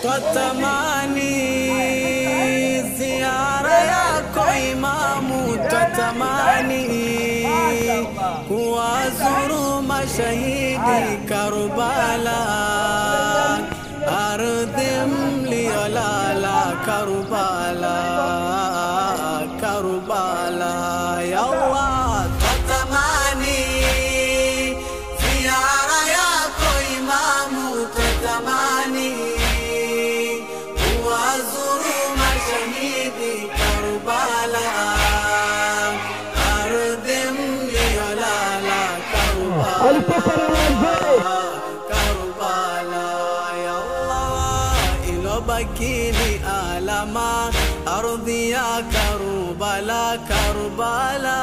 Twatamani ziara yako Imamu, twatamani kuwazuru mashahidi Karbala, ardhi mliolala Karbala, Karbala. Ya Allah, twatamani ziara yako Imamu, twatamani kuwazuru mashahidi Karbala, ardhi mliolala Karbala, Karbala. Ya Allah, ilobakini alama ardhi ya Karbala, Karbala.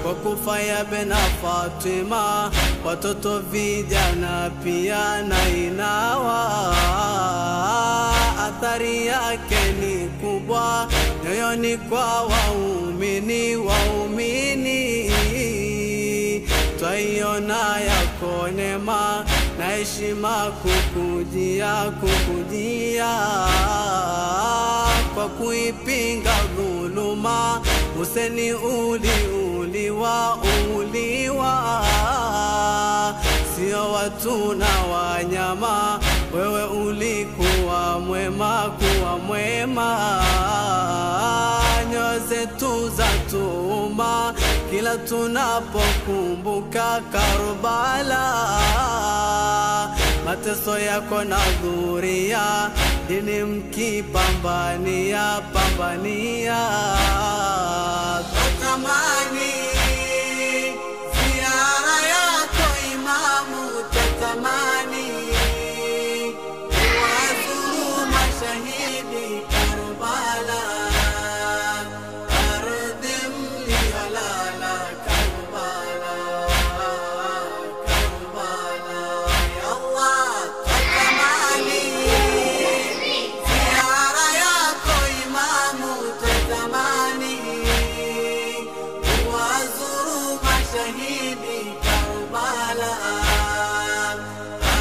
Kwa kufa ya Bena Fatima, watoto vijana pia na inawa, athari yake ni kubwa nyoyoni kwa waumini, waumini. Twaiona yako neema na heshima kukujia, kukujia. Kwa kuipinga dhuluma Huseni uliwa, sio watu na wanyama, wewe ulikuwa mwema, kuwa mwema. Nyoyo zetu za tuuma kila tunapokumbuka Karbala, mateso yako na dhuria, dini mkipambania, pambania. Twatamani ziara yako Imamu, twatamani kuwazuru mashahidi Karbala, ardhi mliolala Karbala, Karbala. Ya Allah, twatamani ziara yako Imamu, twatamani kuwazuru mashahidi Karbala,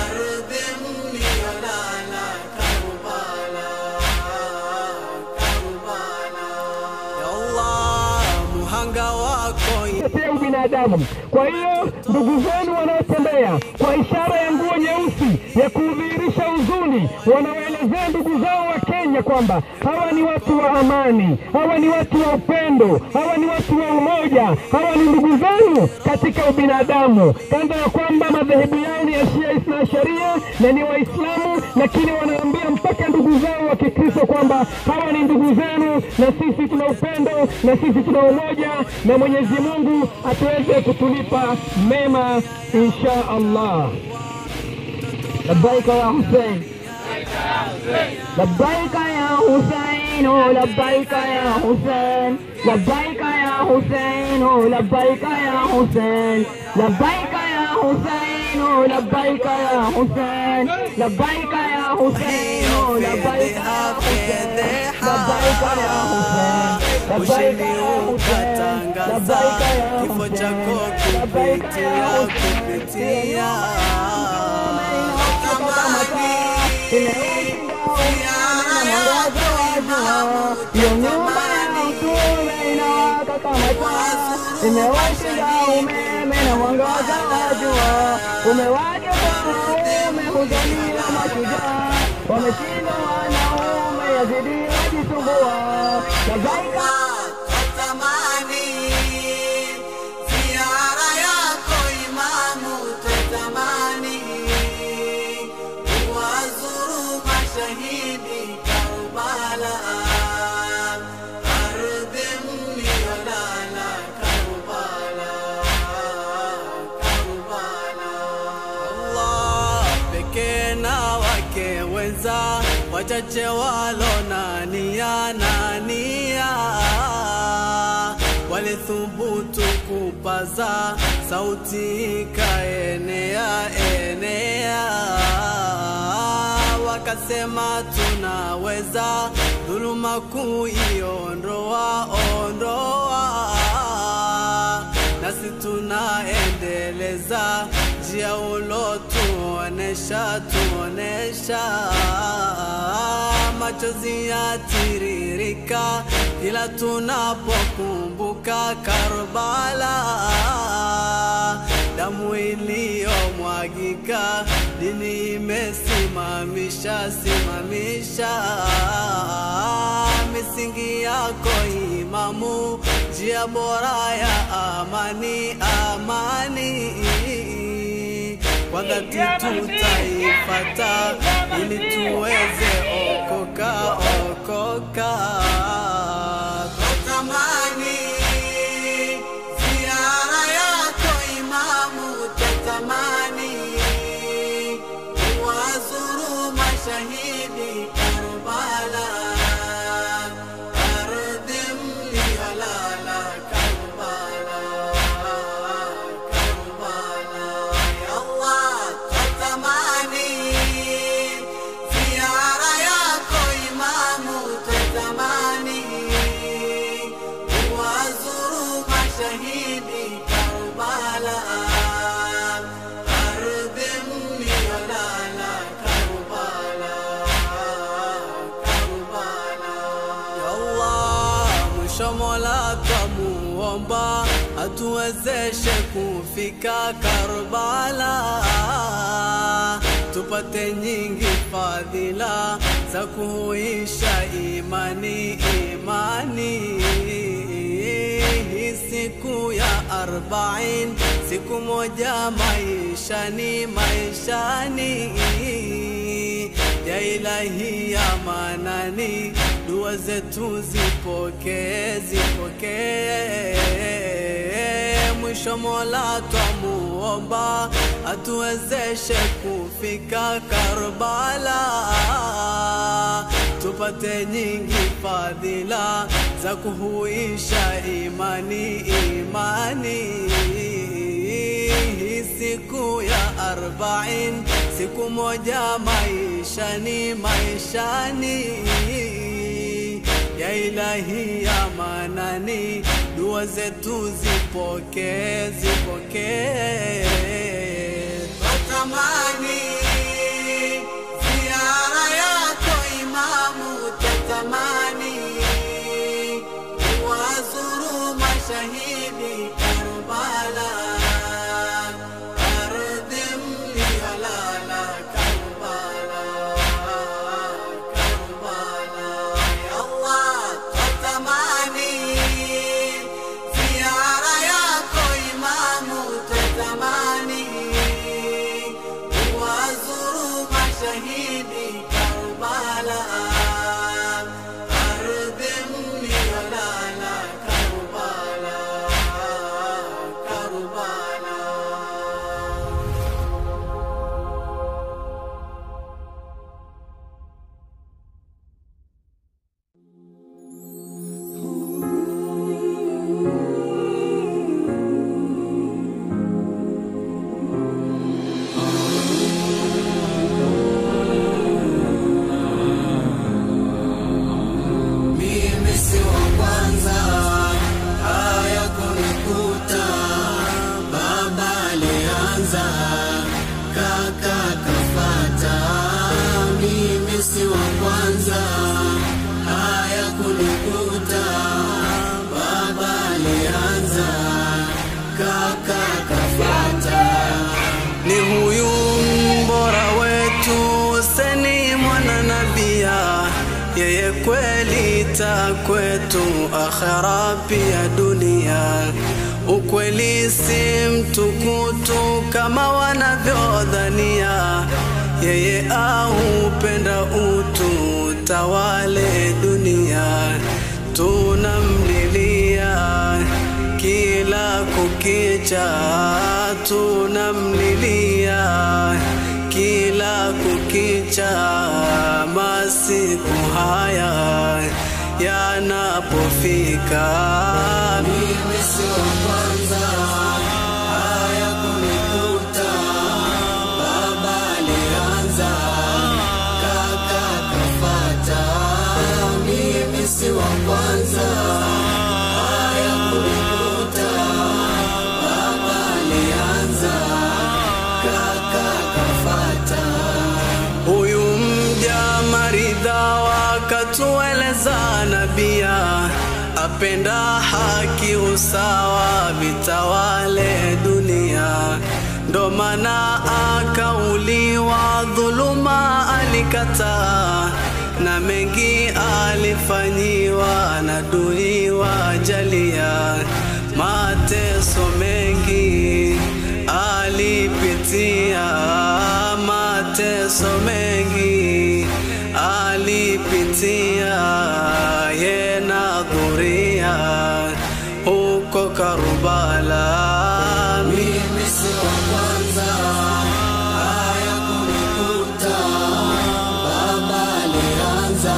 ardhi mliolala Karbala, Karbala. Ya Allah, muhanga wako binadamu. Kwa hiyo ndugu zenu wanaotembea kwa ishara ya nguo nyeusi ya kudhihirisha huzuni, wanawaelezea ndugu zao wa Kenya kwamba hawa ni watu wa amani, hawa ni watu wa upendo, hawa ni watu wa umoja, hawa ni ndugu zenu katika ubinadamu. Kando ya kwamba madhehebu yao ni ya Shia Isna Sharia na ni Waislamu, lakini wanaambia mpaka ndugu zao wa Kikristo kwamba hawa ni ndugu zenu, na sisi tuna upendo, na sisi tuna umoja, na Mwenyezi Mungu atuweze kutulipa mema insha Allah. Labbaika ya Hussein, labbaika ya Hussein, labbaika ya Hussein, labbaika ya Hussein, labbaika ya Hussein, labbaika ya Hussein, labbaika ya Hussein, labbaika ya Hussein, labbaika ya Hussein, labbaika ya Hussein. ushindi ukatangaza, kifo chako kupitia, kupitia. Twatamani ziara yako Imamu, twatamani imewashinda umeme na mwangaza wa jua, umewaja wanaume huzalia mashujaa, wameshinda wanaume yazidi wajisumbua. Labbaika. Twatamani ziara yako Imamu, twatamani kuwazuru mashahidi Karbala, ardhi mliolala Karbala, Karbala. Allah pekee na wake wenza, wachache walona nia na nia, walithubutu kupaza sauti ikaenea, enea. Wakasema tunaweza dhuluma kuiondoa, ondoa, nasi tunaendeleza njia ulotuonesha machozi yatiririka ila tunapokumbuka Karbala, damu iliyomwagika, dini imesimamisha misingi yako Imamu, njia bora ya amani. Kwa dhati tutaifata ili tuweze okoka. Tatamani ziara yako Imamu, tatamani kuwazuru mashahidi Karbala, ardhi mliolala Karbala. Ya Allah, tatamani ziara yako Imamu, tatamani kuwazuru mashahidi Karbala, ardhi mliolala Karbala. Ya Allah, mwisho Mola twamuomba atuwezeshe kufika Karbala, tupate nyingi fadhila za kuisha imani. Hii siku ya 40, siku moja maishani. Ya Ilahi ya Manani, dua zetu zipokee. Mwisho Mola twamuomba atuwezeshe kufika Karbala, tupate nyingi fadhila za kuhuisha imani. Siku ya 40, siku moja maishani. Ya Ilahi ya Manani, dua zetu zipokee. Tatamani ziara yako Imamu, tatamani kuwazuru mashahidi Karbala, ardhi mliolala Karbala. Ya Allah, tatamani ziara yako Imamu, tatamani kuwazuru mashahidi Karbala, ardhi mliolala Karbala. Mimi si wa kwanza haya kunikuta, baba alianza, kaka kafata. Mimi si wa kwanza haya kunikuta, baba alianza, kaka kafata. Ni huyu mbora wetu Hussein mwana nabia, yeye kweli kwetu akhera pia dunia. Ukweli si mtukutu kama wanavyodhania, yeye aupenda utu tawale dunia. Tunamlilia kila kukicha, tunamlilia kila kukicha. Masiku haya yanapofika, mimi si wa kwanza haya kunikuta, baba alianza, kaka kafata. Mimi si wa kwanza haya kunikuta, baba alianza, kapenda haki usawa vitawale dunia, ndo maana akauliwa, dhuluma alikataa, na mengi alifanyiwa na adui wajalia. Mateso mengi alipitia, mateso mengi alipitia, yena dhuria huko Karbala. Mimi si wa kwanza haya kunikuta, baba alianza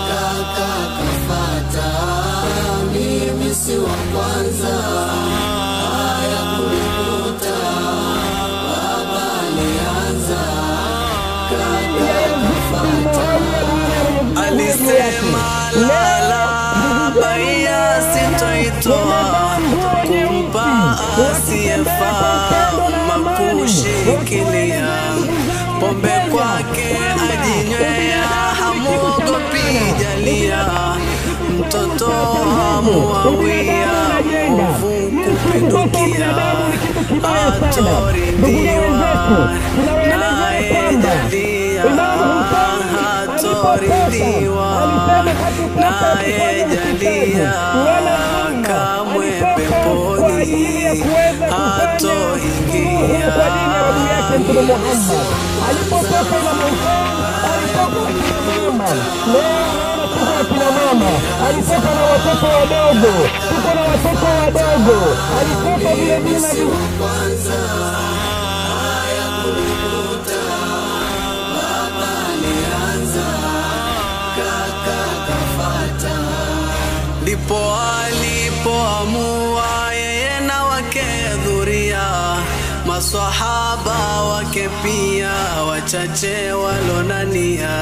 kaka kafata. Mimi si wa kwanza haya kunikuta, baba alianza kaka kafata. Alisema lala baya sitoitoa, kumpa asiyefaa makushikilia. Pombe kwake ajinywea, hamuogopi jalia, mtoto hamuawia, mwovu kupindukia. Hatoridhiwa naye jalia, hatoridhiwa naye jalia, kamwe peponi hatoingia. Alipotoka na mama, alitoka na watoto wadogo, tuko na watoto wadogo, alitoka vile vile na kwanza haya kunikuta, baba alianza kaka kafata. Ndipo alipoamua yeye na wake dhuria, maswahaba wake pia wachache walonania,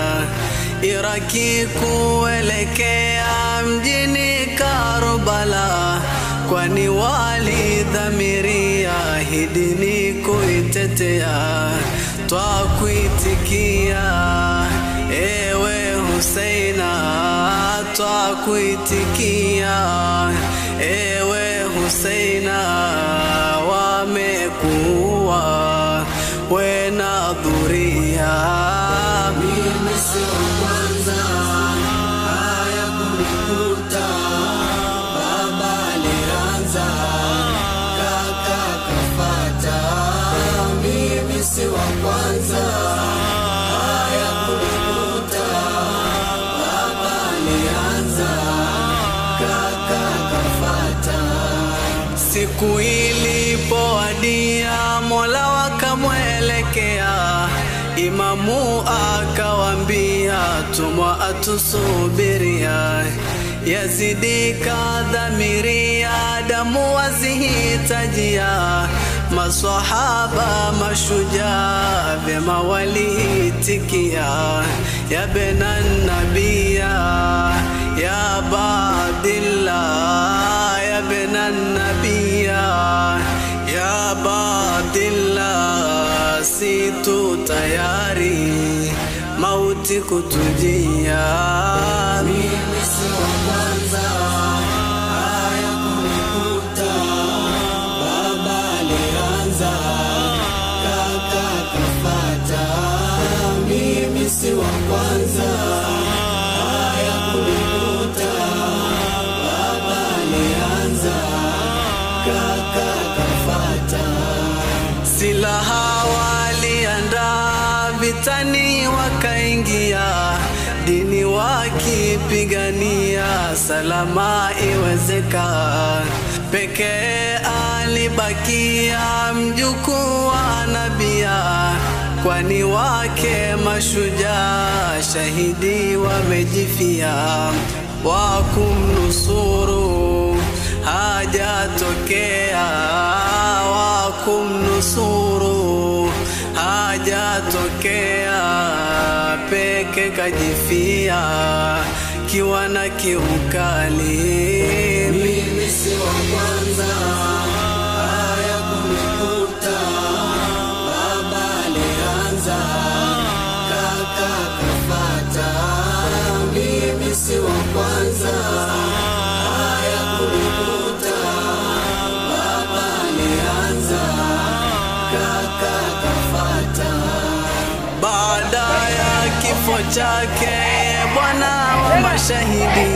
Iraki kuelekea mjini Karbala, kwani walidhamiria hidini kuitetea. Twakuitikia ewe Husaina, twakuitikia ewe Husaina, wamekuwa wena dhuria. Mimi si wa kwanza haya kunikuta, baba alianza kaka kafata. Mimi si wa kwanza haya kunikuta, baba alianza kaka kafata. Siku ilipowadia, Mola wakamwelekea, Imamu akawambia, tumwa atusubiria. Yazidi kadhamiria, damu wazihitajia, maswahaba mashujaa vyema waliitikia. Ya benan nabia ya Abdillah, ya benan nabia ya Abdillah, situ tayari mauti kutujia. Mimi si wa kwanza haya kunikuta, baba alianza kaka kafata. Mimi si wa kwanza haya kunikuta, baba alianza kaka kafata. Silaha waliandaa, vitani wakaingia, dini wakipigania, salama iwezeka. Pekee alibakia mjukuu wa nabia, kwani wake mashujaa shahidi wamejifia. Wakumnusuru hajatokea, wakumnusuru hajatokea, peke kajifia kiwa na kiukali. Mimi si wa kwanza haya kunikuta, baba alianza kaka kafata. Mimi si wa kwanza Baada ya kifo chake bwana wa mashahidi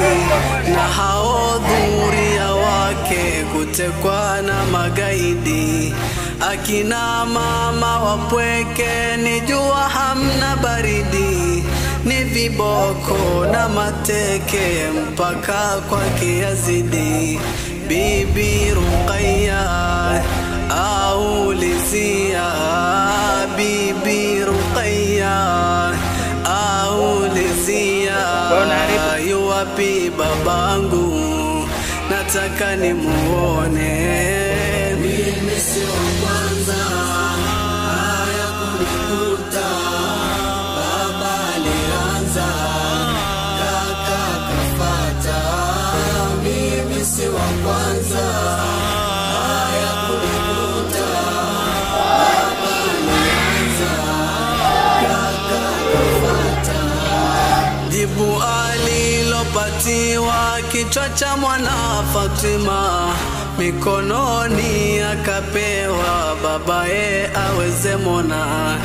na hao dhuria wake kutekwa na magaidi, akina mama wapweke ni jua hamna baridi, ni viboko na mateke mpaka kwake Yazidi. Bibi Ruqayya aulizia, Bibi Ruqayya aulizia, yuwapi babangu, nataka nimuone. Mimi si wa kwanza haya kunikuta, baba alianza kaka kafata. Mimi si wa kwanza haya kunikuta, baba alianza kaka kafata. Jibu alilopatiwa kichwa cha mwana Fatima, mikononi akapewa babaye aweze mona.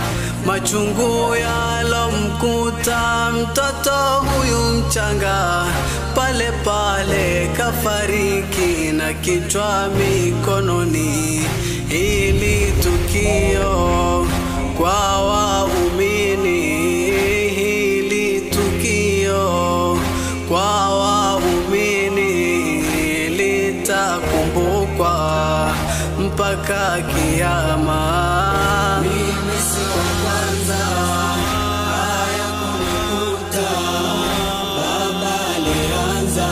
Machungu yalomkuta mtoto huyu mchanga, pale pale kafariki na kichwa mikononi. Hili tukio kwa waumini, hili tukio kwa waumini litakumbukwa mpaka kiyama. Mimi si wa kwanza haya kunikuta, baba alianza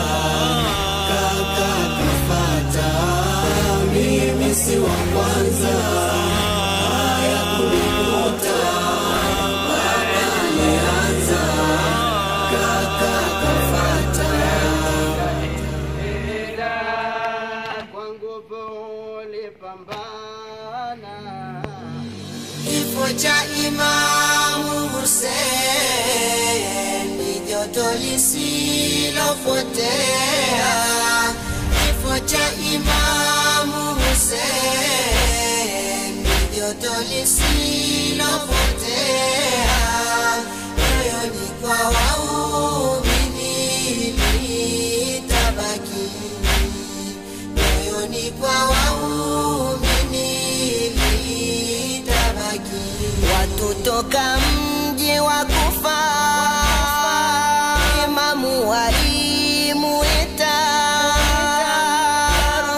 kaka kafata. Mimi si wa kwanza haya kunikuta, baba alianza kaka kafata. Kifo cha Imamu Hussein ni joto lisilopotea. Kifo cha Imamu Hussein ni joto lisilopotea. Moyoni kwa waumini litabaki, moyoni kwa waumini litabaki. Watu toka mji wa Kufa Imamu walimuita,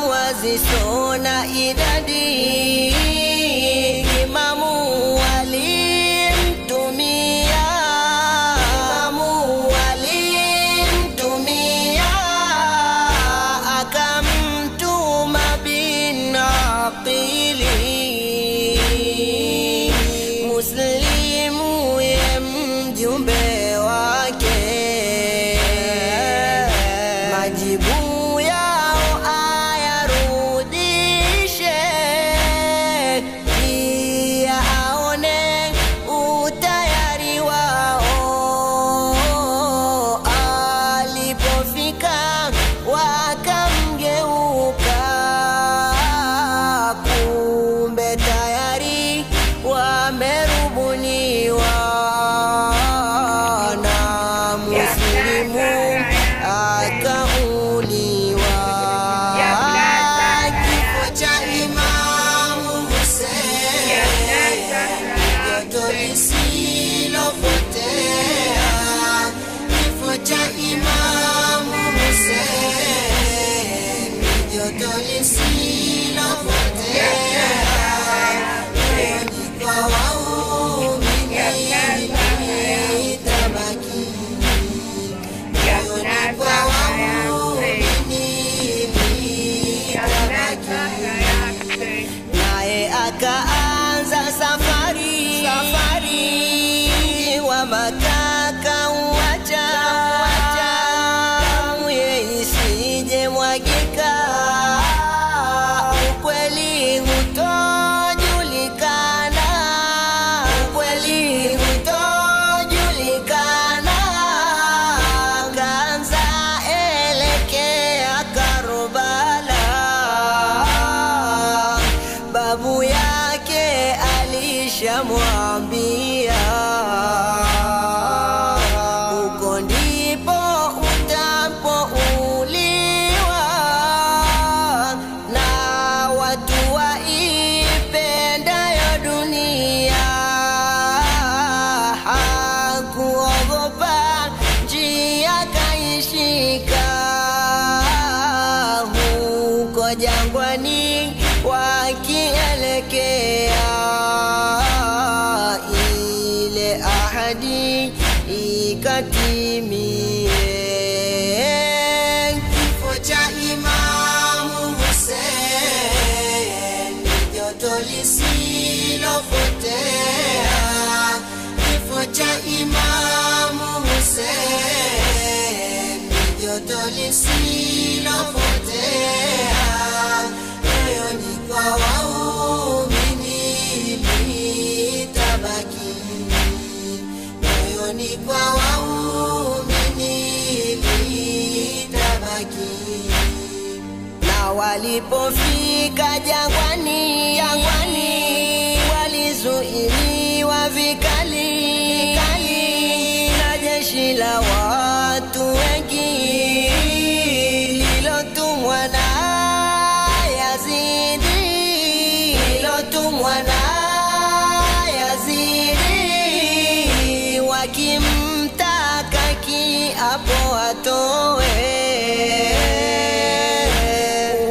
wazisona idadi Imamu walimtumia, Imamu walimtumia, akamtuma bin Aqili Muslimu ye mjumbe wake. Majibu yao ayarudishe, pia aone utayari wao. Alipofika wakamgeuka, kumbe tayari wamerubuniwa na Muslimu akauliwa. Kifo cha Imamu Hussein joto lisilopotea. Kifo cha Imamu Hussein joto lisilopotea. Moyoni kwa waumini litabaki, moyoni kwa waumini litabaki. Naye akaanza safari nishamwambia, huko ndipo utapouliwa na watu waipendayo dunia. Hakuogopa njia kaishika, huko jangwani wakielekea, ile ahadi ikatimie. Kifo cha Imamu Hussein ni joto lisilopotea. Kifo cha Imamu Hussein ni joto lisilopotea. Moyoni kwa waumini litabaki, moyoni kwa waumini litabaki. Na walipofika jangwani, walizuiliwa vikali na jeshi la watu wengi lilotumwa na Yazidi, wakimtaka kiapo atoe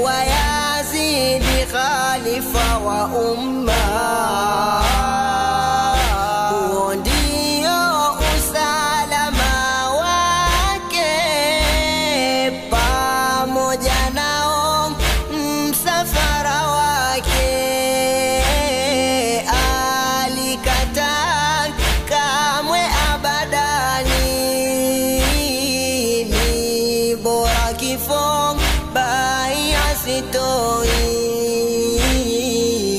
wa Yazidi khalifa wa umma. Huo ndio usalama wake, pamoja nao msafara wake. Alikataa kamwe abadani, ni bora kifo baya sitoi,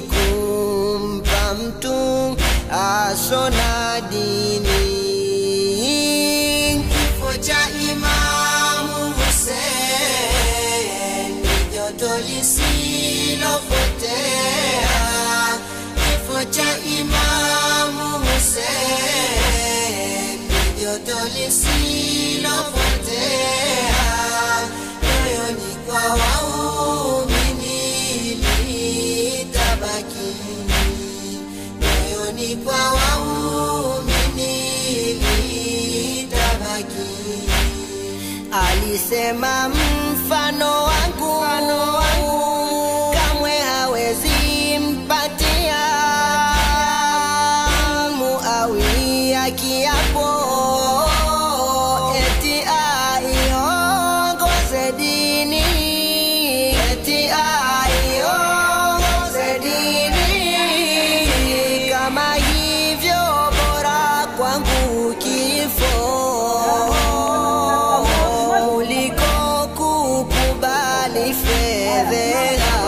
kumpa mtu asona dini. Kifo cha Imamu Hussein ni joto lisilopotea. Kifo cha Imamu Hussein ni joto lisilopotea. Moyoni kwa waumini litabaki, moyoni kwa waumini litabaki. Alisema mfano wangu kamwe hawezi mpatia Muawiya kiapo, eti aiongoze dini, eti aiongoze dini. Kama hivyo bora kwangu kifo kuliko kukubali fedheha.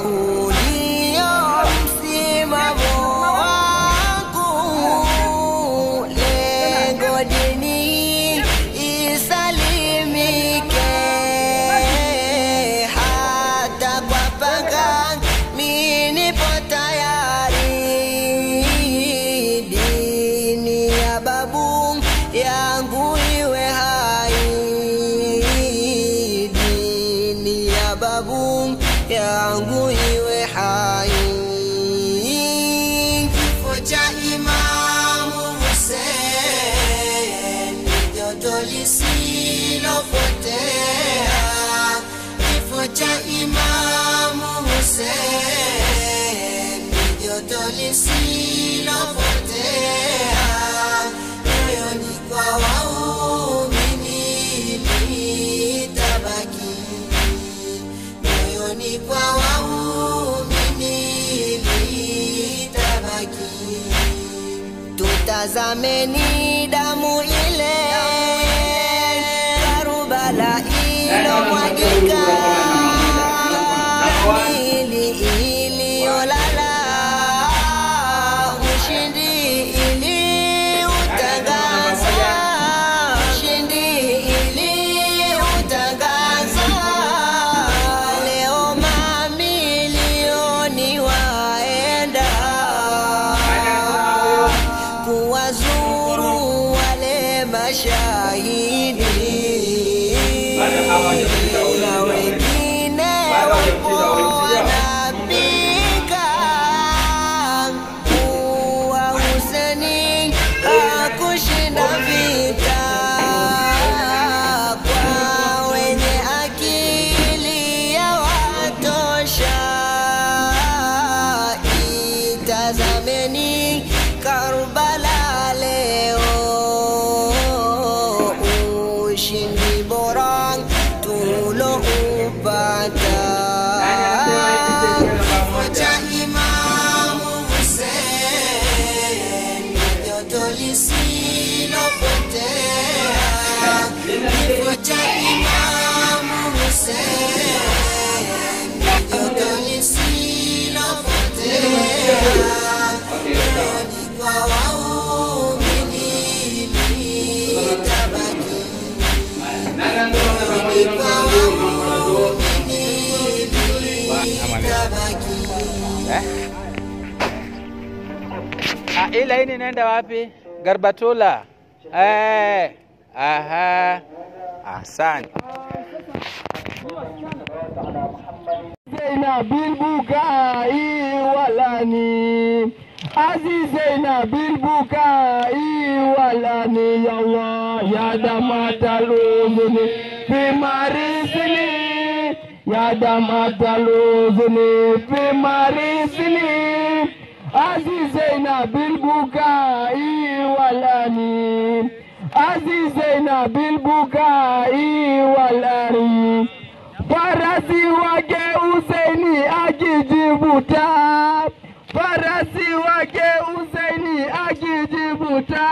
Ulio msimamo wangu, lengo dini isalimike. Hata kwa panga mimi nipo tayari, dini ya babu yangu iwe hai, dini ya babu yangu iwe hai. Kifo cha Imamu Hussein ni joto lisilopotea. Kifo cha Imamu Hussein ni joto lisilopotea. Moyoni kwa waumini litabaki, moyoni kwa waumini litabaki. Tutazameni damu ile Karbala ilomwagika, miili iliyolala, ushindi iliutangaza, ushindi iliutangaza. Leo mamilioni wae tazameni Karbala leo, ushindi bora tuloupata. Wacha Imamu Hussein, joto lisilopotea. Wacha Imamu Hussein, joto lisilopotea. Kwa waumini litabaki, kwa waumini litabaki. Ila hii nenda wapi? Garbatula. Aha. Asante. Zaina bilbukai walani, Azizaina bilbukai walani, ya Allah ya damataluzuni fi marisini, ya damataluzuni fi marisini. Azizaina bilbukai walani, Azizaina bilbukai walani. Farasi wake Husaini akijivuta, farasi wake Husaini akijivuta,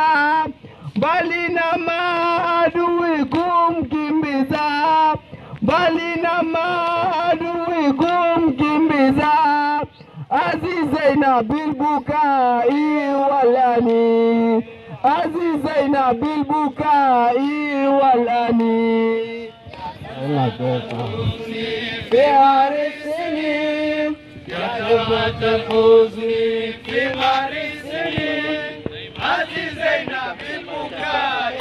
bali na maadui kumkimbiza, bali na maadui kumkimbiza. Azizaina bilbukai walani, Azizaina bilbukai walani. في عرسني يا شفة الحزن في عرسني، عزيزينا بالبكاء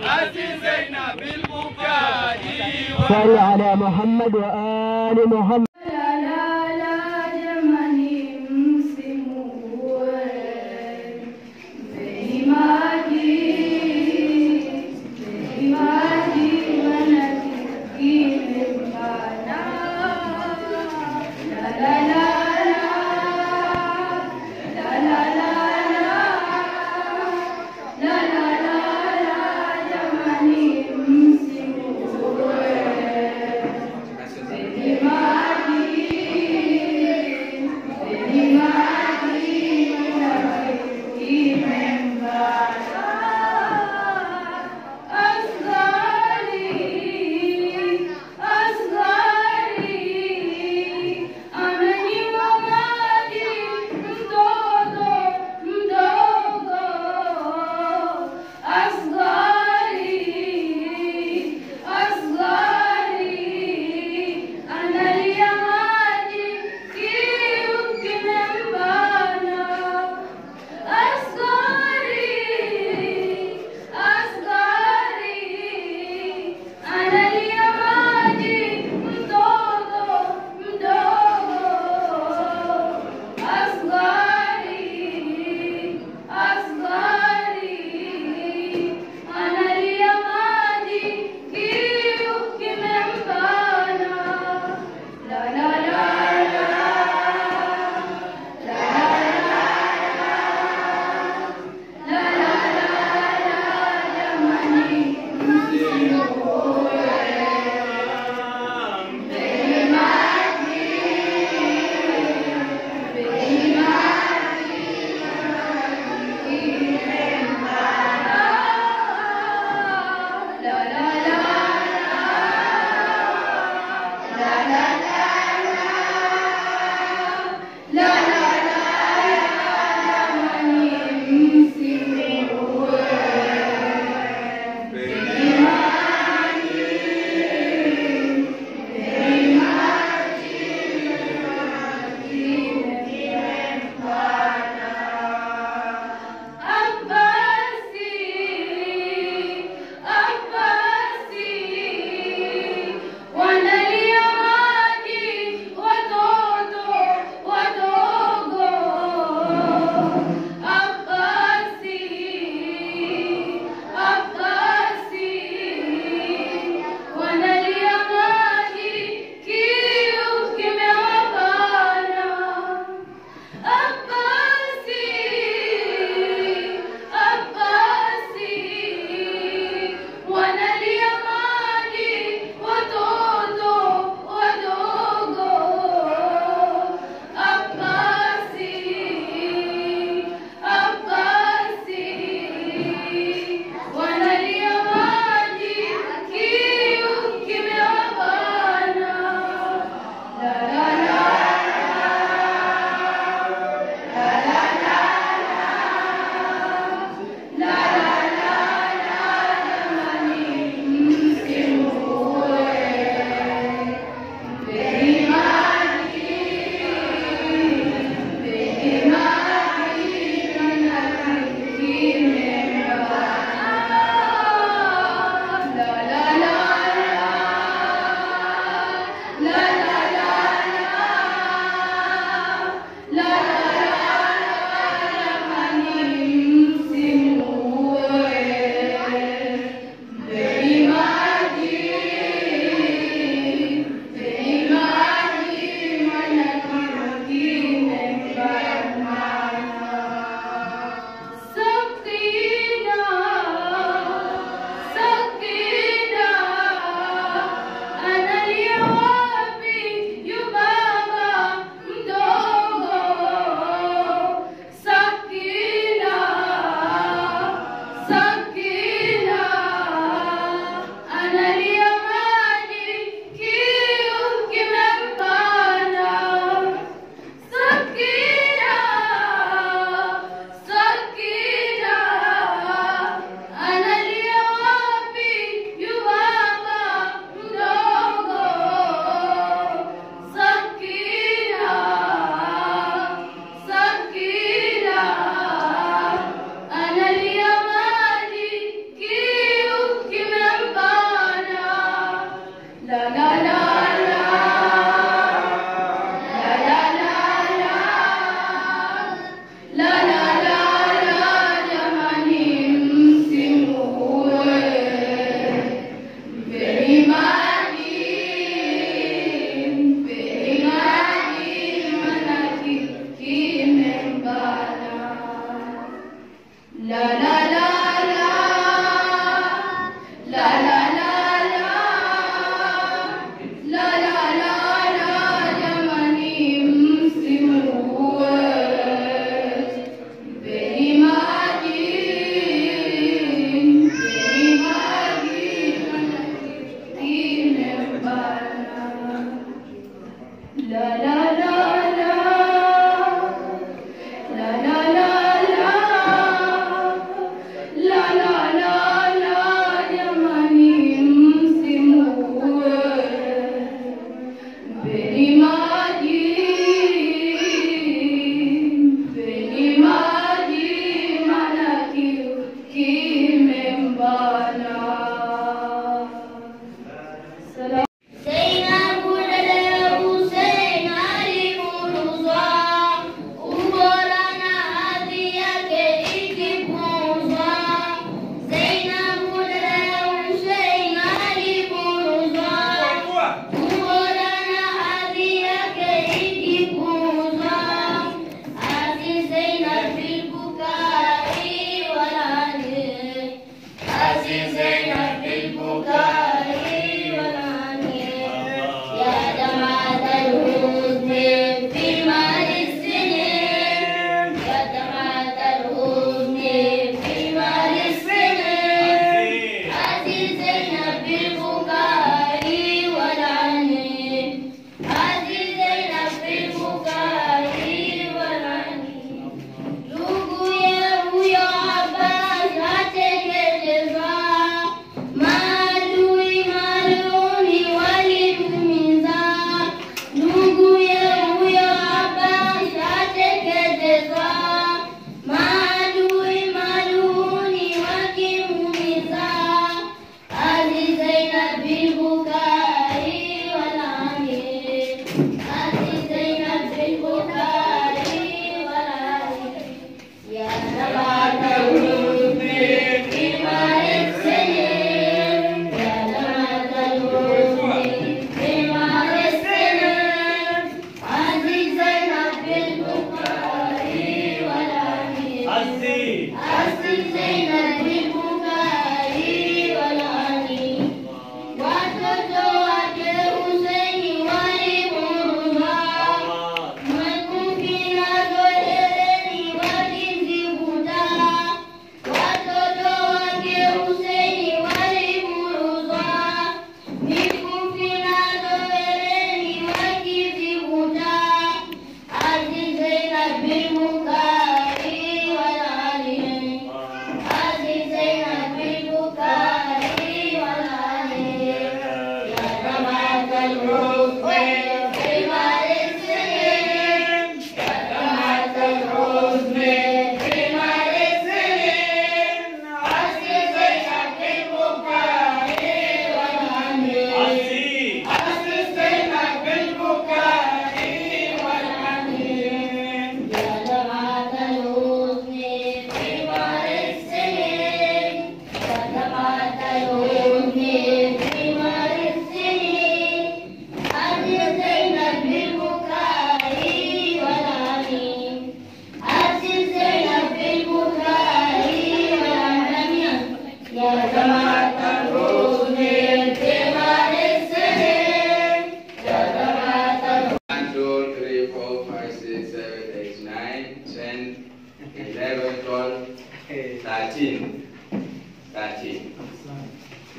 عزيزينا بالبكاء. صل على محمد وآل محمد. Imagine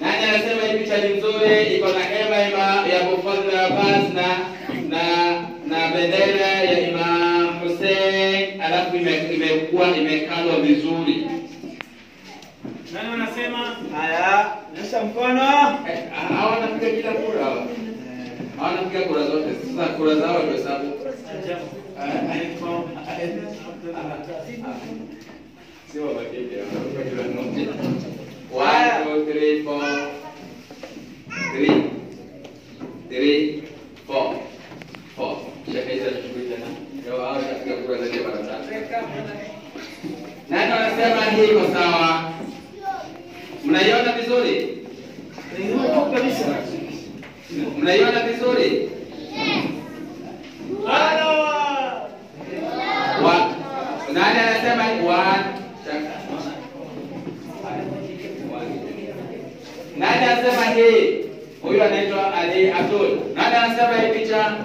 Nani anasema hii picha ni nzuri, iko na hema ya Mufadhil Abbas na bendera ya Imam Hussein, alafu imekalwa vizuri. Nani anasema? Haya, nyosha mkono. Hawa wanapiga kila kura hawa. Hawa wanapiga kura zote. Sasa kura zao ndio hesabu. Sio wakati ya 1, 2, 3, 4. 3, 4. 4. Shakaita shughuli tena. Leo hao wanapiga kura zaidi ya mara 3. Nani anasema hii iko sawa? Mnaiona vizuri? Mnaiona vizuri? Nani anasema 1? Nani anasema hii? Huyu anaitwa Ali Abdul. Nani anasema hii picha?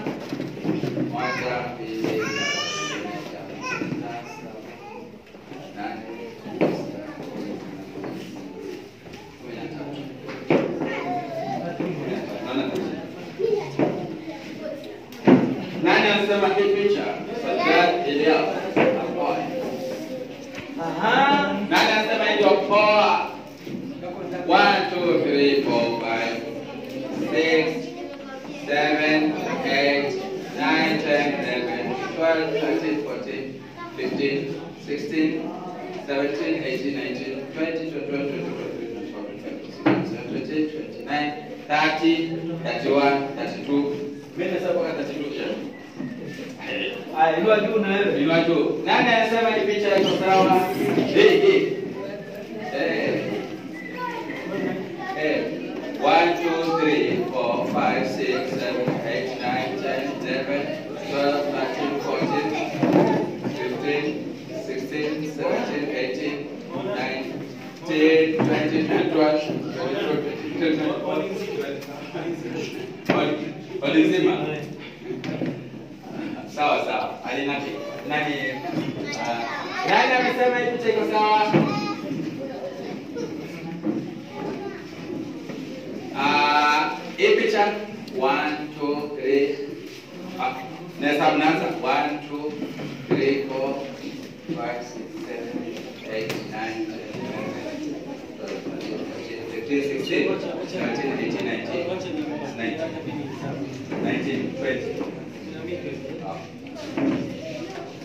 Nani anasema hii picha? Sadat Elias. Nani anasema hii ndio poa? 1, 2, 3, 4, 5, 6, 7, 8, 9, 10, 11, 12, 13, 14, 15, 16, 17, 18, 19, 20, 21, 22, 23, 24, 25, 26, 27, 28, 29, 30, 31, 32. Mimi nasema mpaka 32. Inua juu na wewe. Inua juu. Nani anasema hii picha iko sawa? Hii. 1, 2, 3, 4, 5, 6, 7, 8, 9, 10, 11, 12, 13, 14, 15, 16, 17, 18, 19, 20, 21, walizima. Sawa. Alinaki. Nani amesema hii picha iko sawa? Hii picha 1, 2, 3. Nesa mnaanza 1, 2, 3, 4, 5, 6, 7, 8, 9, 10, 11, 12, 13, 16, 17, 18, 19, 20.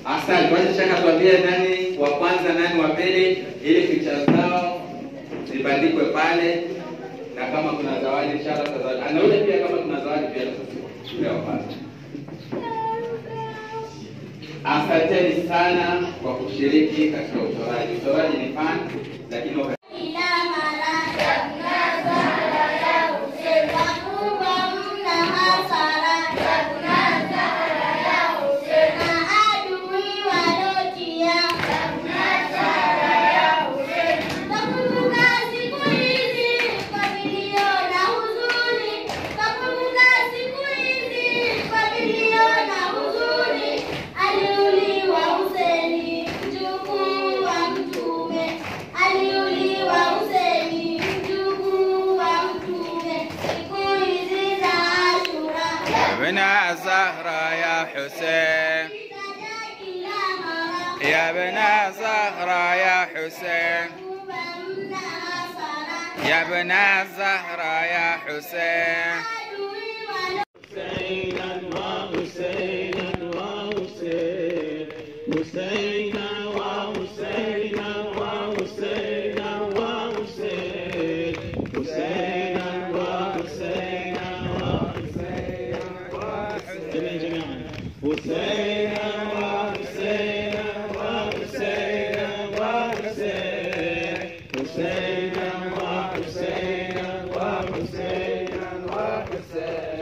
Asante. Wacha tuambie nani wa kwanza, nani wa pili, ili picha zao zibandikwe pale, na kama kuna zawadi inshallah zawadi. Anaona pia kama kuna zawadi pia leo pale. Asanteni sana kwa kushiriki katika uchoraji. Uchoraji ni fun, lakini Zahra ya Hussein. يا ابن الزهراء يا حسين يا ابن الزهراء يا حسين حسينا وحسينا وحسين حسينا وحسينا وحسينا وحسين حسينا وحسينا وحسينا وحسين جميعا حسينا وحسينا وحسينا وحسين حسينا وحسينا وحسينا وحسين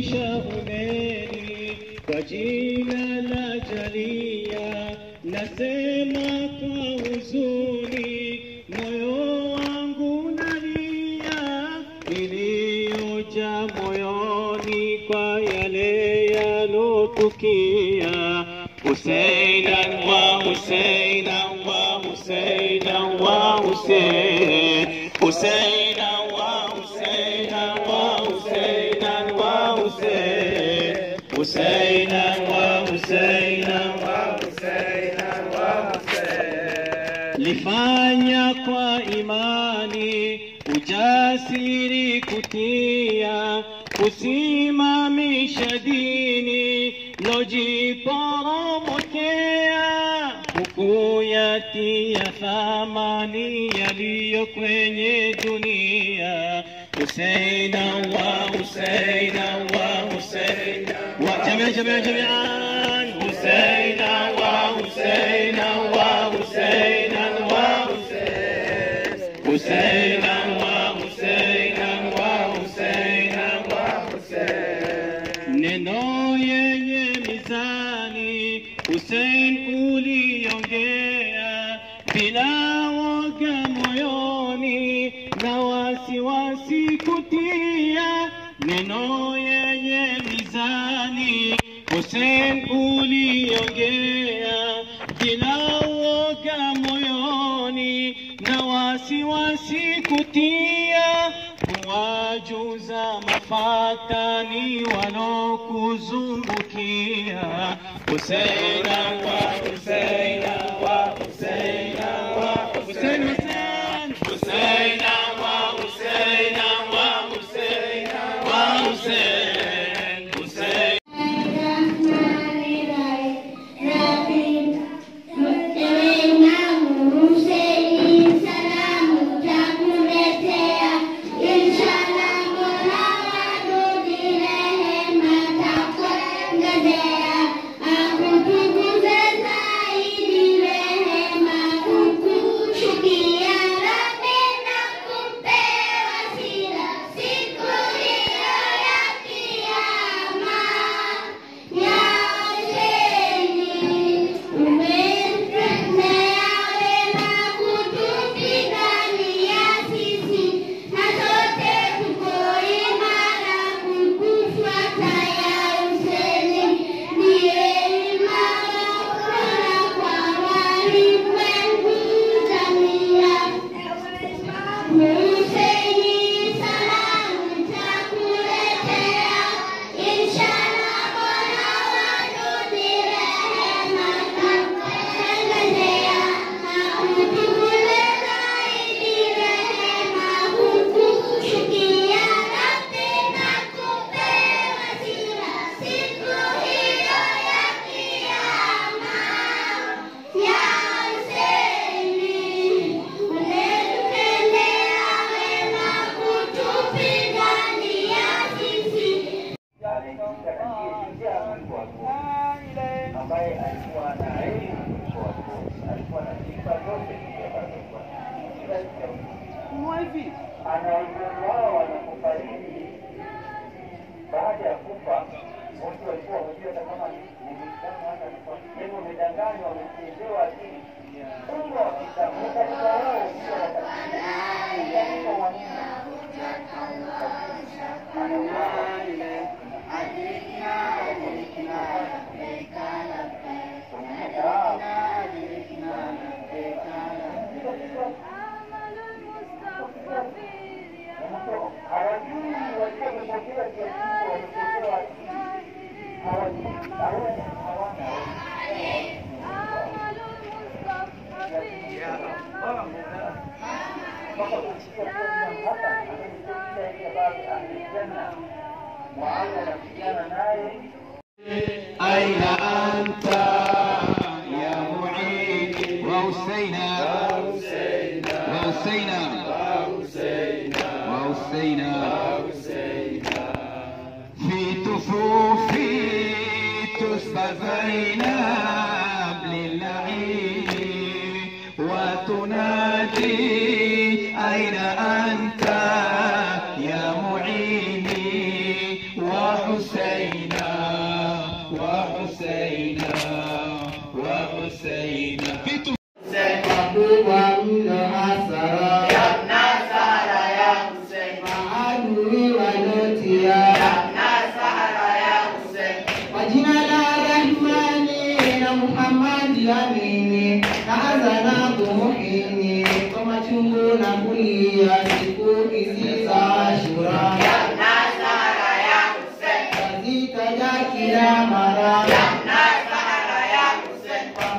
shauneni kwa jina la Jalia, nasema kwa huzuni, moyo wangu nalia, niliyojaa moyoni kwa yale yalotukia. Huseinan wa Huseinan wa Huseinan wa Hussein, Huseinan wa Huseinan wa Huseinan wa Hussein, Huseinan wa Huseinan wa Huseinan wa Hussein. Lifanya kwa imani, ujasiri kutia, kusimamisha dini lojiporomokea, hukuyatia thamani yaliyo kwenye dunia. Huseinan wa Huseinan wa Huseinan wa jami'an Huseinan wa Huseinan wa Huseinan wa Hussein, Huseinan wa Huseinan wa Huseinan wa Hussein. Neno yenye mizani Hussein uliongea, bila woga moyoni na wasiwasi kutia. Neno yenye mizani Hussein uliongea, bila woga moyoni na wasiwasi kutia. Kuwajuza mafatani walokuzungukia. Huseinan wa Huseinan wa Huseinan wa Hussein, Huseinan wa Huseinan wa Huseinan wa Hussein, Hussein. Baada ya kufa watu walikuwa wajua kama ni mtamu hata kwa wamedanganywa wamechezewa akili. Mungu akitamuka kwa wao sio hawana ahlijanna. Muawiya anapigana naye. Aina anta ya mu'in wa Husaina wa Husaina wa Husaina wa Husaina wa Husaina wa Husaina fi tufufi tusbazaina lillahi wa tunadi aina anta ya mu'ini wa Husaina wa Husaina wa Husaina Sema mno hasara ya Nasara ya Hussein, maadui walotia ya Nasara ya Hussein, kwa jina la Rahmani na Muhammad amini, na azana kumuhini kwa machungu na kulia siku hizi za Ashura ya Nasara ya Hussein, kazitaja kila mara ya Nasara ya Hussein, kwa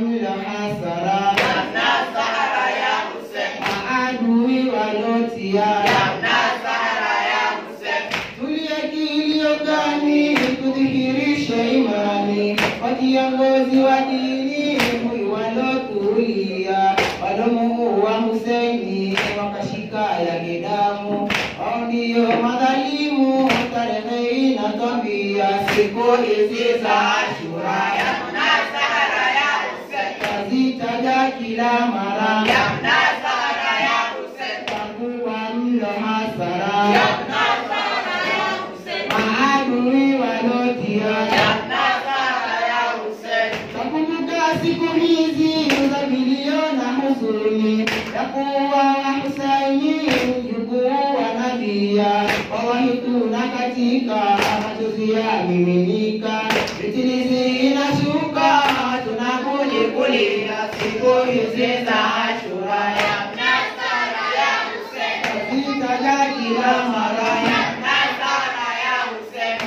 mlo hasara ya Nasara ya Hussein, maadui walotia ya Nasara ya Hussein, tulia kilio gani kudhihirisha imani kwa kiongozi wa dini huyu walotulia, walomuua Husaini wakashika yake damu, wao ndio madhalimu. Tarehe inatwambia siku hizi za Ashura ya Nasara ya Hussein, kazitaja kila mara ya Nasara ya Hussein, kwa mlo hasara ya Nasara ya Hussein, maadui walotia ya Nasara ya Hussein. Nakumbuka siku hizi za vilio na huzuni ya kuwa Husaini mjukuu wa Nabia, wallahi tuna katika machozi yamiminika, vitilizi inashuka tunabudi kulia siku hizi za Ashura ya Nasara ya Hussein, kazitaja kila mara ya Nasara ya Hussein,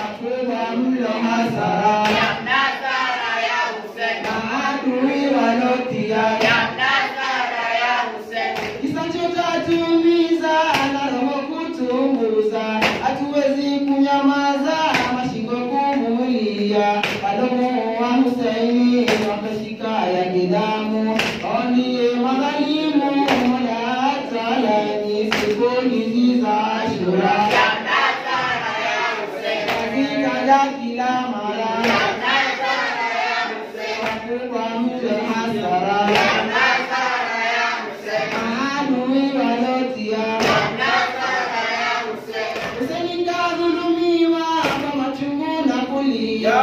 kwa mlo hasara ya Nasara ya Hussein, maadui walotia ya Nasara ya Hussein. Kisa chotatumiza na roho kutunguza, hatuwezi kunyamaza mashingo kumulia, walomuua Husaini wakashika yake damu, ndiye madhalimu. Mola atalani siku hizi za Ashura ya Nasara ya Hussein, kazitaja kila mara ya Nasara ya Hussein, kwa mlo hasara ya Nasara ya Hussein, maadui walotia ya Nasara ya Hussein. Husaini kadhulumiwa kwa machungu na kulia,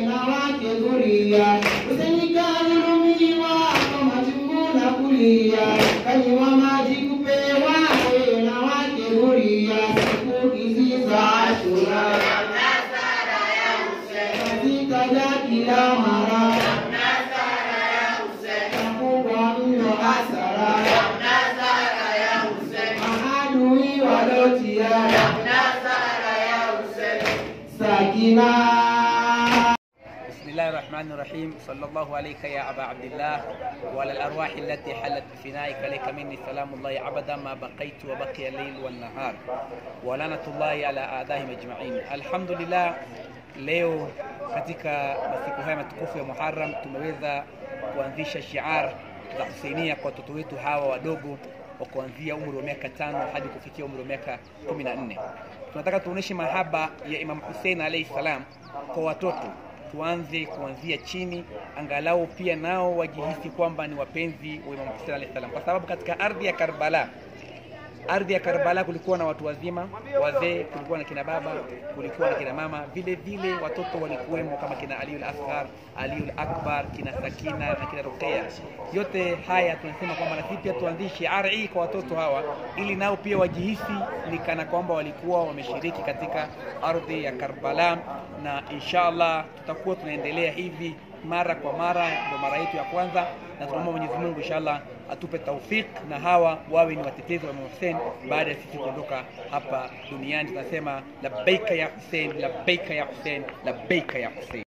na wake dhuria. Husaini kadhulumiwa kwa machungu na kulia, kanywa maji kupewa na wake dhuria siku hizi za Ashura ya Nasara ya Hussein, kazitaja kila mara ya Nasara ya Hussein, kwa mlo hasara ya Nasara ya Hussein, maadui walotia ya Nasara ya Hussein. Sakina. بسم الله الرحمن الرحيم. صلى الله عليك يا أبا عبد الله وعلى الأرواح التي حلت بفنائك، عليك مني سلام الله عبدا ما بقيت وبقي الليل والنهار، ولعنة الله على أعدائهم أجمعين. الحمد لله, leo katika masiku haya matukufu ya Muharram tumeweza kuanzisha shiar za Husainia kwa watoto wetu hawa wadogo wa kuanzia umri wa miaka 5 hadi kufikia umri wa miaka 14. Tunataka tuoneshe mahaba ya Imam Hussein alayhi salam kwa watoto. Tuanze kuanzia chini, angalau pia nao wajihisi kwamba ni wapenzi wa Imam Hussein alayhi salam, kwa sababu katika ardhi ya Karbala kulikuwa na watu wazima, wazee, kulikuwa na kina baba, kulikuwa na kina mama, vile vile watoto walikuwemo kama kina Ali al-Asghar, Ali al-Akbar, kina Sakina na kina Ruqayya. Yote haya tunasema kwamba na sisi pia tuanzishe shiar hii kwa watoto hawa, ili nao pia wajihisi ni kana kwamba walikuwa wameshiriki katika ardhi ya Karbala, na inshallah tutakuwa tunaendelea hivi mara kwa mara. Ndio mara yetu ya kwanza, na tunaomba Mwenyezi Mungu inshallah atupe taufik na hawa wawe ni watetezi wa Imam Hussein baada ya sisi kuondoka hapa duniani. Tunasema labbaika ya Hussein, labbaika ya Hussein, labbaika ya Hussein.